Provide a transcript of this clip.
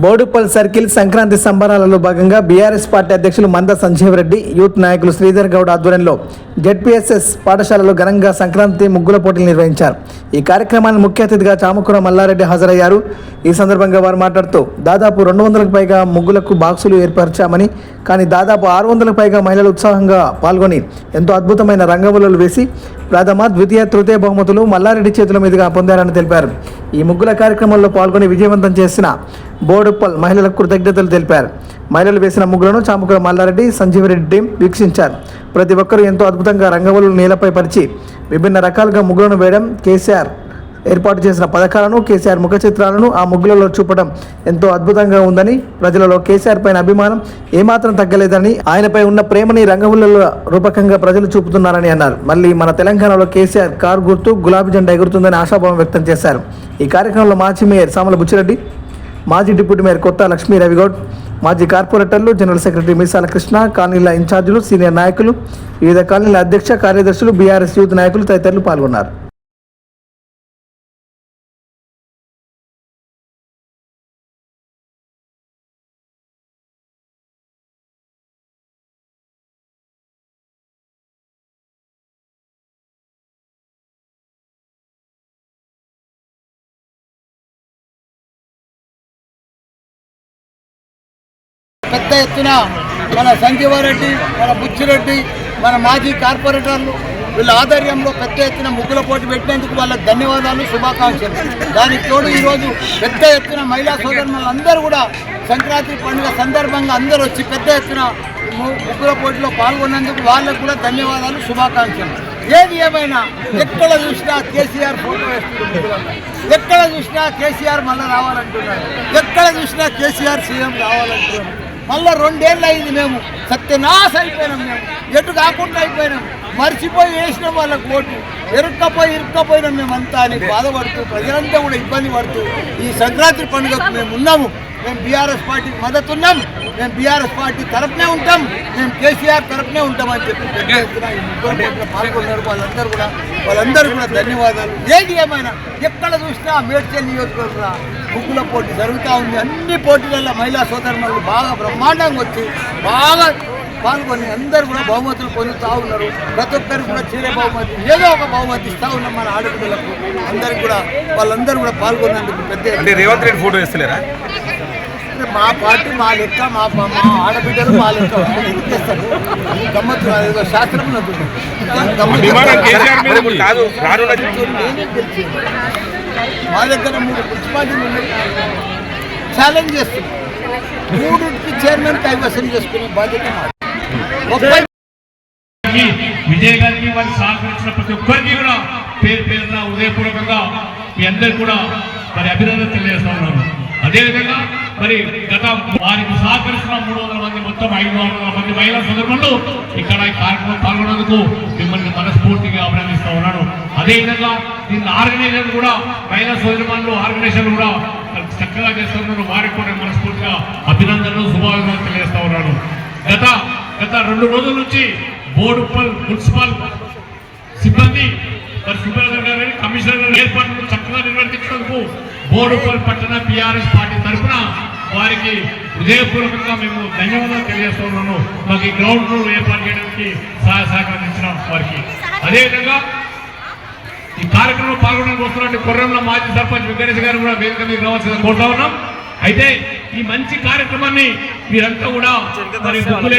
Boduppal circle Sankranti సంబరాలలో భాగంగా BRS party అధ్యక్షులు మంద సంజీవ్ రెడ్డి, యూత్ నాయకులు శ్రీధర్ గౌడ్ ఆధ్వర్యంలో జెడ్పీఎస్ఎస్ పాఠశాలలో ఘనంగా సంక్రాంతి ముగ్గుల పోటీలు నిర్వహించారు. ఈ కార్యక్రమానికి ముఖ్య అతిథిగా చామకూర మల్లారెడ్డి హాజరయ్యారు. ఈ సందర్భంగా వారు మాట్లాడుతూ దాదాపు 200కు పైగా ముగ్గులకు బాక్సులు ఏర్పరిచామని, కానీ దాదాపు 600కు పైగా మహిళలు ఉత్సాహంగా పాల్గొని ఎంతో అద్భుతమైన రంగవల్లులు వేసి ప్రథమ, ద్వితీయ, తృతీయ బహుమతులు మల్లారెడ్డి చేతుల మీదుగా పొందారని తెలిపారు. ఈ ముగ్గుల కార్యక్రమంలో పాల్గొని విజయవంతం చేసిన బోడుపల్ మహిళలకు కృతజ్ఞతలు తెలిపారు. మహిళలు వేసిన ముగ్గులను చామకూర మల్లారెడ్డి, సంజీవరెడ్డి వీక్షించారు. ప్రతి ఒక్కరూ ఎంతో అద్భుతంగా రంగవల్లులు నేలపై పరిచి విభిన్న రకాలుగా ముగ్గులను వేయడం, కేసీఆర్ ఏర్పాటు చేసిన పథకాలను, కేసీఆర్ ముఖ చిత్రాలను ఆ ముగ్గులలో చూపడం ఎంతో అద్భుతంగా ఉందని, ప్రజలలో కేసీఆర్ పైన అభిమానం ఏమాత్రం తగ్గలేదని, ఆయనపై ఉన్న ప్రేమని రంగవల్లుల రూపకంగా ప్రజలు చూపుతున్నారని అన్నారు. మళ్ళీ మన తెలంగాణలో కేసీఆర్ కారు గుర్తు గులాబీ జెండా ఎగురుతుందని ఆశాభావం వ్యక్తం చేశారు. ఈ కార్యక్రమంలో మాజీ మేయర్ సామల బుచ్చిరెడ్డి, మాజీ డిప్యూటీ మేయర్ కొత్త లక్ష్మీ రవిగౌడ్, మాజీ కార్పొరేటర్లు, జనరల్ సెక్రటరీ మీసాల కృష్ణ, కాలనీల ఇన్ఛార్జీలు, సీనియర్ నాయకులు, వివిధ కాలనీల అధ్యక్ష కార్యదర్శులు, బీఆర్ఎస్ యూత్ నాయకులు తదితరులు పాల్గొన్నారు. పెద్ద ఎత్తున మన సంజీవారెడ్డి, మన బుచ్చిరెడ్డి, మన మాజీ కార్పొరేటర్లు వీళ్ళ ఆధ్వర్యంలో పెద్ద ఎత్తున ముగ్గుల పోటీ పెట్టినందుకు వాళ్ళకి ధన్యవాదాలు, శుభాకాంక్షలు. దానికి తోడు ఈరోజు పెద్ద ఎత్తున మహిళా సోదరులు అందరూ కూడా సంక్రాంతి పండుగ సందర్భంగా అందరూ వచ్చి పెద్ద ఎత్తున ముగ్గుల పోటీలో పాల్గొన్నందుకు వాళ్ళకు కూడా ధన్యవాదాలు, శుభాకాంక్షలు. ఏది ఏమైనా ఎక్కడ చూసినా కేసీఆర్ ఫోటో వేస్తున్నారు, ఎక్కడ చూసినా కేసీఆర్ మళ్ళీ రావాలంటున్నారు, ఎక్కడ చూసినా కేసీఆర్ సీఎం రావాలంటున్నారు. మళ్ళీ 2 ఏళ్ళు అయింది, మేము సత్యనాశ అయిపోయినాం, మేము ఎటు కాకుండా అయిపోయినాం, మర్చిపోయి వేసినాం వాళ్ళకు ఓటు, ఇరుక్కపోయినాం మేమంతా అని బాధపడుతూ ప్రజలంతా కూడా ఇబ్బంది పడుతూ ఈ సంక్రాంతి పండుగకు మేము ఉన్నాము. మేము బీఆర్ఎస్ పార్టీకి మద్దతు ఉన్నాం, మేము బీఆర్ఎస్ పార్టీ తరఫునే ఉంటాం, మేము కేసీఆర్ తరఫునే ఉంటామని చెప్పి పెద్ద ఎత్తున ఈ ముగ్గురు పాల్గొన్నారు. వాళ్ళందరూ కూడా ధన్యవాదాలు. ఏది ఏమైనా ఎక్కడ చూసినా మేడ్చల్ నియోజకవర్గ ముగ్గుల పోటీ జరుగుతూ ఉంది. అన్ని పోటీలలో మహిళా సోదరులు బాగా బ్రహ్మాండంగా వచ్చి బాగా పాల్గొని అందరూ కూడా బహుమతులు పొందుతూ ఉన్నారు. ప్రతి ఒక్కరికి కూడా చీర బహుమతి, ఏదో ఒక బహుమతి ఇస్తూ ఉన్నాం మన ఆడపిల్లలకు అందరికీ కూడా. వాళ్ళందరూ కూడా పాల్గొన్నందుకు పెద్ద రేవంత్ రెడ్డి ఫోటో వేస్తలేరా? మా పార్టీ మా లెక్క, మా ఆడబిడ్డలు మా లెక్క ఇస్తారు. గమ్మత్తు ఏదో శాస్త్రం మా దగ్గర 3 మున్సిపాలిటీలు ఉన్నాయి. ఛాలెంజ్ చేస్తున్నాం, 3కి చైర్మన్ కైవసం చేసుకునే బాధ్యత విజయ్ గారికి వారి సహకరించిన ప్రతి ఒక్కరికి కూడా పేరు పేరున ఉదయపూర్వకంగా మీ అందరికీ కూడా మరి అభినందన తెలియజేస్తా ఉన్నాను. అదేవిధంగా మరి గత వారికి సహకరిస్తున్న 300 మంది, మొత్తం 500 మంది మహిళా సోదరులు ఇక్కడ ఈ కార్యక్రమం పాల్గొన్నందుకు మిమ్మల్ని మనస్ఫూర్తిగా అభినందిస్తా ఉన్నాను. అదేవిధంగా దీన్ని ఆర్గనైజర్ కూడా మహిళా సోదరులు ఆర్గనైజేషన్ కూడా చక్కగా చేస్తున్నారు. వారికి కూడా మనస్ఫూర్తిగా అభినందనలు, శుభాకాంక్షలు తెలియజేస్తా ఉన్నాను. గత 2 రోజుల నుంచి బోడుపల్ మున్సిపల్ సిబ్బంది మరి సుబ్రహ్మణ్యం గారు, కమిషనర్ గారు ఏర్పాట్లు చక్కగా నిర్వర్తించినందుకు బోడుపల్ పట్టణ బీఆర్ఎస్ పార్టీ తరఫున వారికి హృదయపూర్వకంగా మేము ధన్యవాదాలు తెలియజేస్తున్నాను. మాకు ఈ గ్రౌండ్ ఫ్లోర్ ఏర్పాటు చేయడానికి సహకరించిన వారికి. అదేవిధంగా ఈ కార్యక్రమంలో పాల్గొనడానికి వస్తున్నట్టు కొర్రంలో మాజీ సర్పంచ్ వెంకటేష్ గారు కూడా వేదిక మీద రావాల్సిందని కోరుతా ఉన్నాం. అయితే ఈ మంచి కార్యక్రమాన్ని మీరంతా కూడా మరి